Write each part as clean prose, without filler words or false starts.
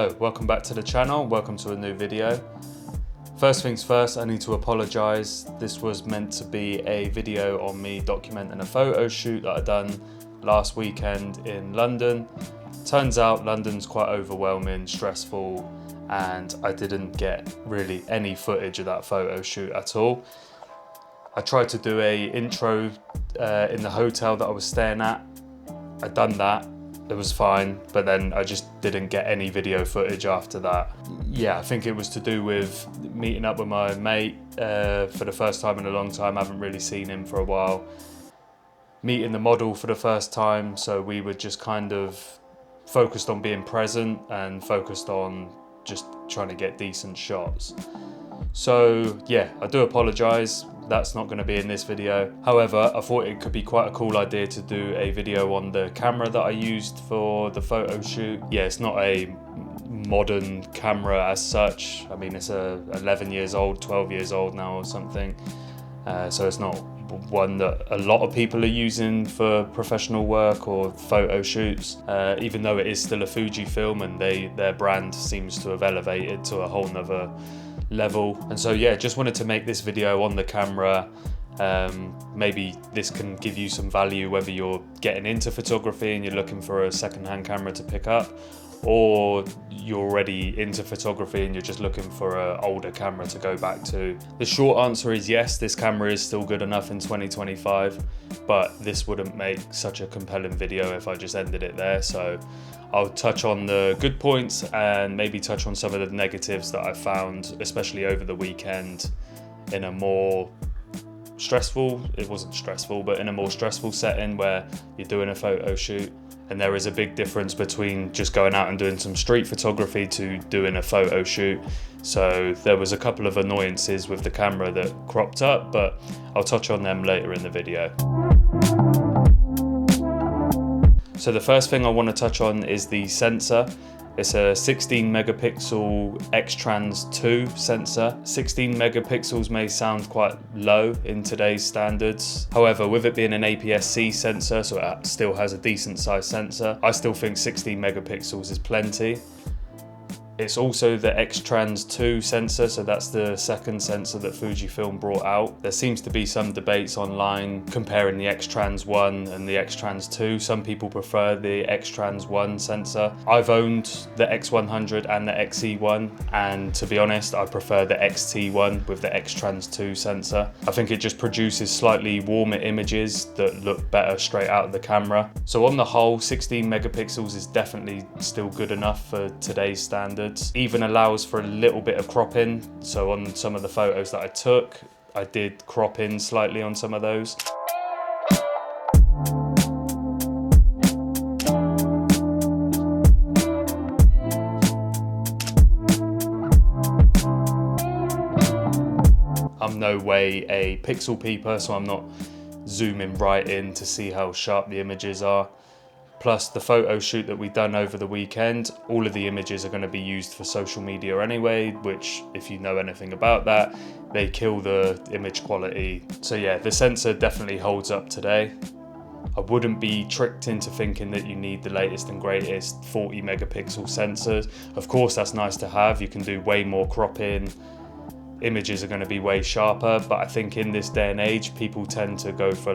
Hello, welcome back to the channel, welcome to a new video. First things first, I need to apologise. This was meant to be a video on me documenting a photo shoot that I done last weekend in London. Turns out London's quite overwhelming, stressful, and I didn't get really any footage of that photo shoot at all. I tried to do a intro in the hotel that I was staying at. I'd done that. It was fine, but then I just didn't get any video footage after that. Yeah, I think it was to do with meeting up with my mate for the first time in a long time. I haven't really seen him for a while. Meeting the model for the first time, so we were just kind of focused on being present and focused on just trying to get decent shots. So yeah, I do apologise. That's not going to be in this video. However, I thought it could be quite a cool idea to do a video on the camera that I used for the photo shoot. Yeah, it's not a modern camera as such. I mean, it's 11 years old, 12 years old now or something. So it's not one that a lot of people are using for professional work or photo shoots, even though it is still a Fujifilm, and their brand seems to have elevated to a whole nother level. And so yeah, just wanted to make this video on the camera. Maybe this can give you some value whether you're getting into photography and you're looking for a second-hand camera to pick up, or you're already into photography and you're just looking for an older camera to go back to. The short answer is yes, this camera is still good enough in 2025, but this wouldn't make such a compelling video if I just ended it there. So I'll touch on the good points and maybe touch on some of the negatives that I found, especially over the weekend, in a more stressful, it wasn't stressful, but in a more stressful setting where you're doing a photo shoot. And there is a big difference between just going out and doing some street photography to doing a photo shoot. So there was a couple of annoyances with the camera that cropped up, but I'll touch on them later in the video. So the first thing I want to touch on is the sensor. It's a 16 megapixel X-Trans2 sensor. 16 megapixels may sound quite low in today's standards. However, with it being an APS-C sensor, so it still has a decent size sensor, I still think 16 megapixels is plenty. It's also the X-Trans2 sensor, so that's the second sensor that Fujifilm brought out. There seems to be some debates online comparing the X-Trans1 and the X-Trans2. Some people prefer the X-Trans1 sensor. I've owned the X100 and the X-E1, and to be honest, I prefer the X-T1 with the X-Trans2 sensor. I think it just produces slightly warmer images that look better straight out of the camera. So on the whole, 16 megapixels is definitely still good enough for today's standards. Even allows for a little bit of cropping. So on some of the photos that I took, I did crop in slightly on some of those. I'm no way a pixel peeper, so I'm not zooming right in to see how sharp the images are. Plus the photo shoot that we've done over the weekend, all of the images are going to be used for social media anyway, which if you know anything about that, they kill the image quality. So yeah, the sensor definitely holds up today. I wouldn't be tricked into thinking that you need the latest and greatest 40 megapixel sensors. Of course, that's nice to have. You can do way more cropping. Images are going to be way sharper, but I think in this day and age, people tend to go for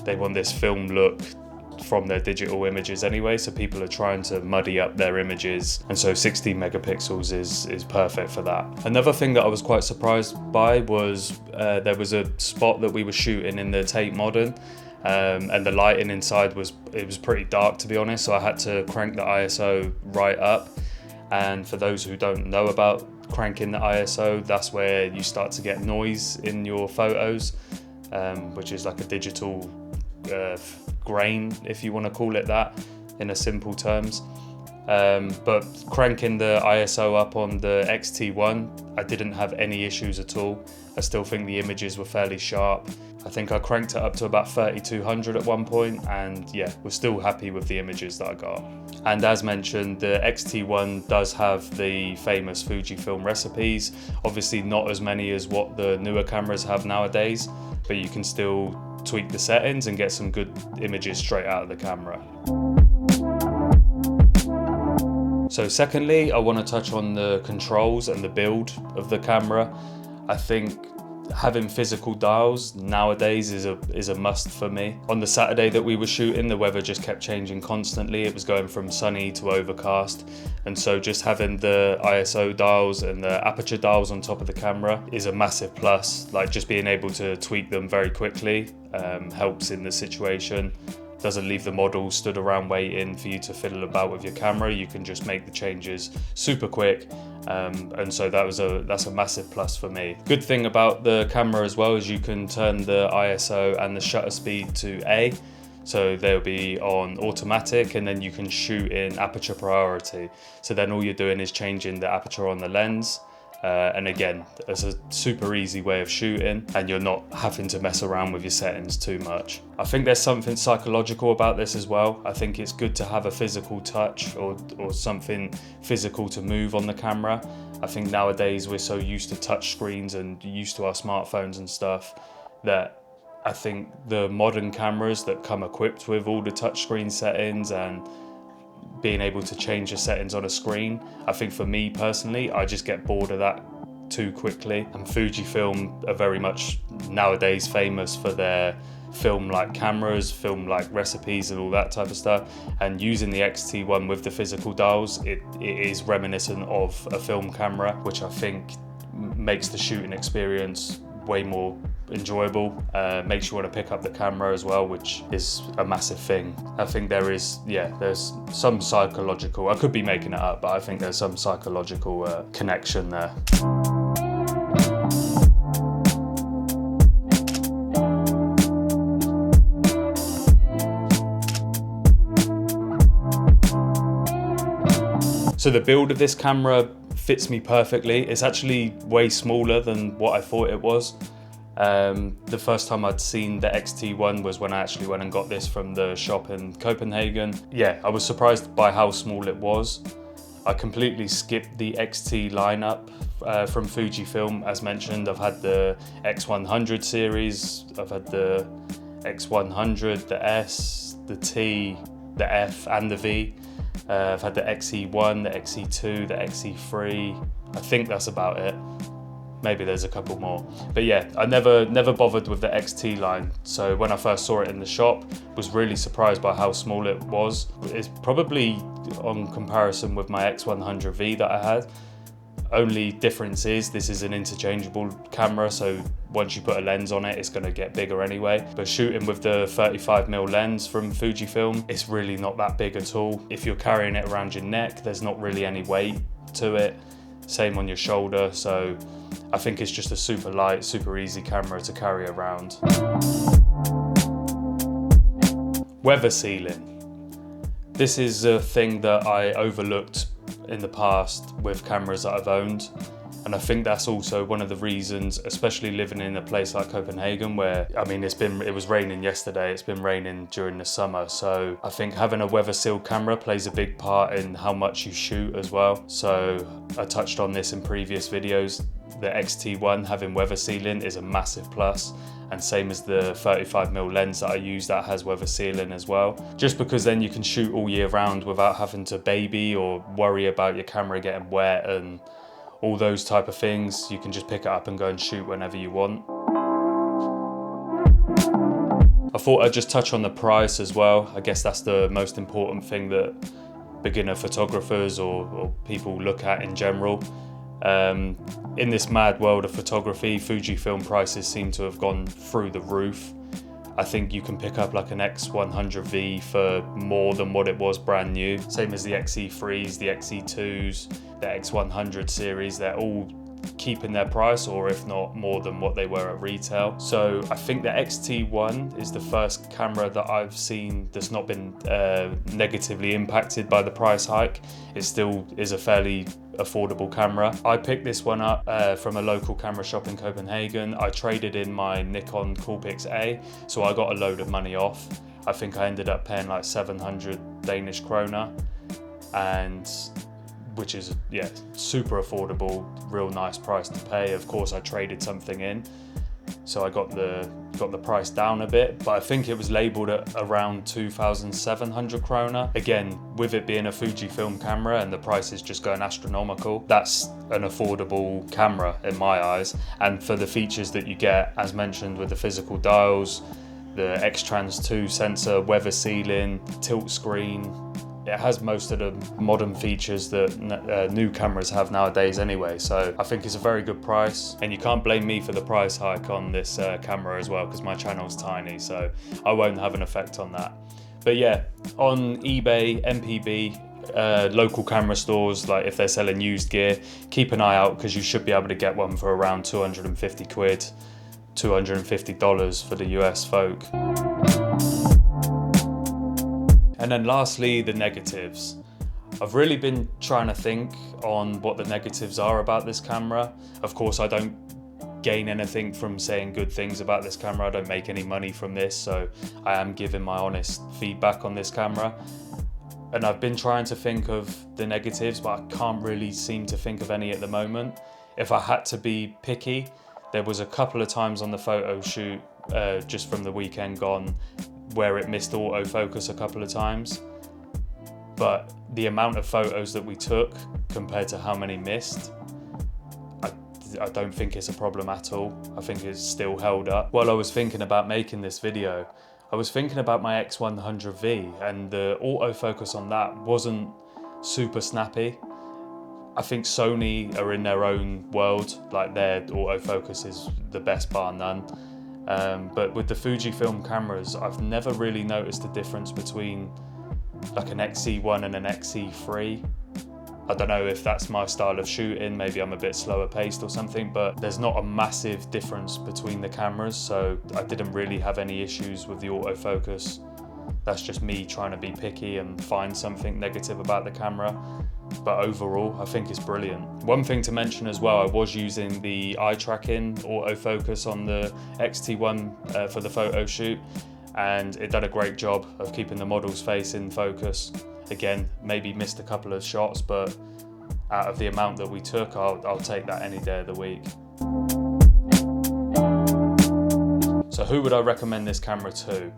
they want this film look from their digital images anyway, so people are trying to muddy up their images, and so 16 megapixels is perfect for that. Another thing that I was quite surprised by was there was a spot that we were shooting in the Tate Modern, and the lighting inside was pretty dark, to be honest, so I had to crank the ISO right up. And for those who don't know about cranking the ISO, that's where you start to get noise in your photos, which is like a digital grain, if you want to call it that, in a simple terms. But cranking the ISO up on the X-T1, I didn't have any issues at all. I still think the images were fairly sharp. I think I cranked it up to about 3200 at one point, and yeah, we're still happy with the images that I got. And as mentioned, the X-T1 does have the famous Fujifilm recipes. Obviously not as many as what the newer cameras have nowadays, but you can still tweak the settings and get some good images straight out of the camera. So secondly, I want to touch on the controls and the build of the camera. I think having physical dials nowadays is a must for me. On the Saturday that we were shooting, the weather just kept changing constantly. It was going from sunny to overcast, and so just having the ISO dials and the aperture dials on top of the camera is a massive plus. Like, just being able to tweak them very quickly helps in the situation. Doesn't leave the model stood around waiting for you to fiddle about with your camera. You can just make the changes super quick, and so that's a massive plus for me. Good thing about the camera as well is you can turn the ISO and the shutter speed to A, so they'll be on automatic, and then you can shoot in aperture priority. So then all you're doing is changing the aperture on the lens. And again, it's a super easy way of shooting, and you're not having to mess around with your settings too much. I think there's something psychological about this as well. I think it's good to have a physical touch or something physical to move on the camera. I think nowadays we're so used to touch screens and used to our smartphones and stuff that I think the modern cameras that come equipped with all the touchscreen settings and being able to change the settings on a screen, I think for me personally, I just get bored of that too quickly. And Fujifilm are very much nowadays famous for their film-like cameras, film-like recipes and all that type of stuff. And using the X-T1 with the physical dials, it is reminiscent of a film camera, which I think makes the shooting experience way more enjoyable. Makes you want to pick up the camera as well, which is a massive thing. I think there's some psychological, I could be making it up, but I think there's some psychological connection there. So the build of this camera fits me perfectly. It's actually way smaller than what I thought it was. The first time I'd seen the X-T1 was when I actually went and got this from the shop in Copenhagen. Yeah, I was surprised by how small it was. I completely skipped the X-T lineup from Fujifilm. As mentioned, I've had the X100 series, I've had the X100, the S, the T, the F and the V. I've had the XE1, the XE2, the XE3. I think that's about it. Maybe there's a couple more. But yeah, I never bothered with the XT line. So when I first saw it in the shop, was really surprised by how small it was. It's probably on comparison with my X100V that I had. Only difference is this is an interchangeable camera, so once you put a lens on it, it's going to get bigger anyway. But shooting with the 35mm lens from Fujifilm, it's really not that big at all. If you're carrying it around your neck, there's not really any weight to it. Same on your shoulder, so I think it's just a super light, super easy camera to carry around. Weather sealing. This is a thing that I overlooked in the past with cameras that I've owned, and I think that's also one of the reasons, especially living in a place like Copenhagen where, I mean, it was raining yesterday, it's been raining during the summer, so I think having a weather sealed camera plays a big part in how much you shoot as well. So I touched on this in previous videos. The X-T1 having weather sealing is a massive plus, and same as the 35mm lens that I use that has weather sealing as well. Just because then you can shoot all year round without having to baby or worry about your camera getting wet and all those type of things. You can just pick it up and go and shoot whenever you want. I thought I'd just touch on the price as well. I guess that's the most important thing that beginner photographers or people look at in general. In this mad world of photography, Fujifilm prices seem to have gone through the roof. I think you can pick up like an X100V for more than what it was brand new. Same as the XE3s, the XE2s, the X100 series, they're all keeping their price, or if not more than what they were at retail. So I think the X-T1 is the first camera that I've seen that's not been negatively impacted by the price hike. It still is a fairly affordable camera. I picked this one up from a local camera shop in Copenhagen. I traded in my Nikon Coolpix A, so I got a load of money off. I think I ended up paying like 700 Danish kroner, and which is, yeah, super affordable, real nice price to pay. Of course, I traded something in, so I got the got the price down a bit, but I think it was labeled at around 2,700 krona. Again, with it being a Fujifilm camera and the price is just going astronomical, that's an affordable camera in my eyes. And for the features that you get, as mentioned, with the physical dials, the X-Trans 2 sensor, weather sealing, tilt screen, it has most of the modern features that new cameras have nowadays anyway. So I think it's a very good price, and you can't blame me for the price hike on this camera as well, because my channel's tiny, so I won't have an effect on that. But yeah, on eBay, MPB, local camera stores, like if they're selling used gear, keep an eye out, because you should be able to get one for around 250 quid, $250 for the US folk. And then lastly, the negatives. I've really been trying to think on what the negatives are about this camera. Of course, I don't gain anything from saying good things about this camera. I don't make any money from this, so I am giving my honest feedback on this camera. And I've been trying to think of the negatives, but I can't really seem to think of any at the moment. If I had to be picky, there was a couple of times on the photo shoot, just from the weekend gone, where it missed autofocus a couple of times. But the amount of photos that we took compared to how many missed, I don't think it's a problem at all. I think it's still held up. While I was thinking about making this video, I was thinking about my X100V, and the autofocus on that wasn't super snappy. I think Sony are in their own world, like their autofocus is the best bar none. But with the Fujifilm cameras, I've never really noticed a difference between like an X-T1 and an X-T3. I don't know if that's my style of shooting, maybe I'm a bit slower paced or something, but there's not a massive difference between the cameras, so I didn't really have any issues with the autofocus. That's just me trying to be picky and find something negative about the camera. But overall, I think it's brilliant. One thing to mention as well, I was using the eye tracking autofocus on the X-T1 for the photo shoot, and it did a great job of keeping the model's face in focus. Again, maybe missed a couple of shots, but out of the amount that we took, I'll take that any day of the week. So who would I recommend this camera to?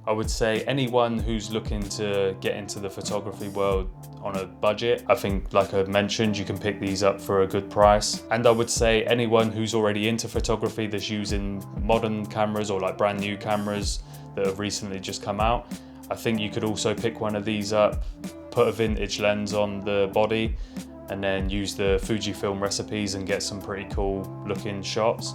I would say anyone who's looking to get into the photography world on a budget. I think, like I mentioned, you can pick these up for a good price. And I would say anyone who's already into photography that's using modern cameras or like brand new cameras that have recently just come out. I think you could also pick one of these up, put a vintage lens on the body, and then use the Fujifilm recipes and get some pretty cool looking shots.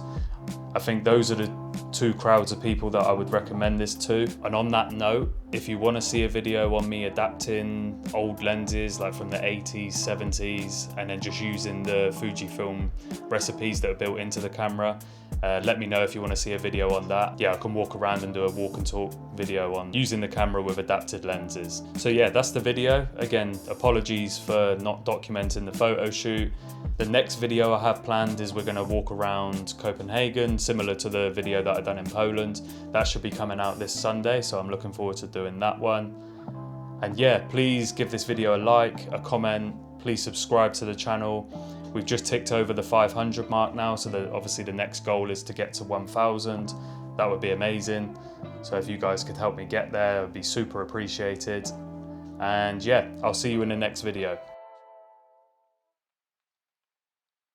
I think those are the two crowds of people that I would recommend this to. And on that note, if you want to see a video on me adapting old lenses like from the 80s, 70s, and then just using the Fujifilm recipes that are built into the camera, let me know if you want to see a video on that. Yeah, I can walk around and do a walk and talk video on using the camera with adapted lenses. So yeah, that's the video. Again, apologies for not documenting the photo shoot. The next video I have planned is we're going to walk around Copenhagen, similar to the video that I've done in Poland. That should be coming out this Sunday, so I'm looking forward to doing that one. And yeah, please give this video a like, a comment, please subscribe to the channel. We've just ticked over the 500 mark now, so obviously the next goal is to get to 1,000. That would be amazing. So if you guys could help me get there, it would be super appreciated. And yeah, I'll see you in the next video.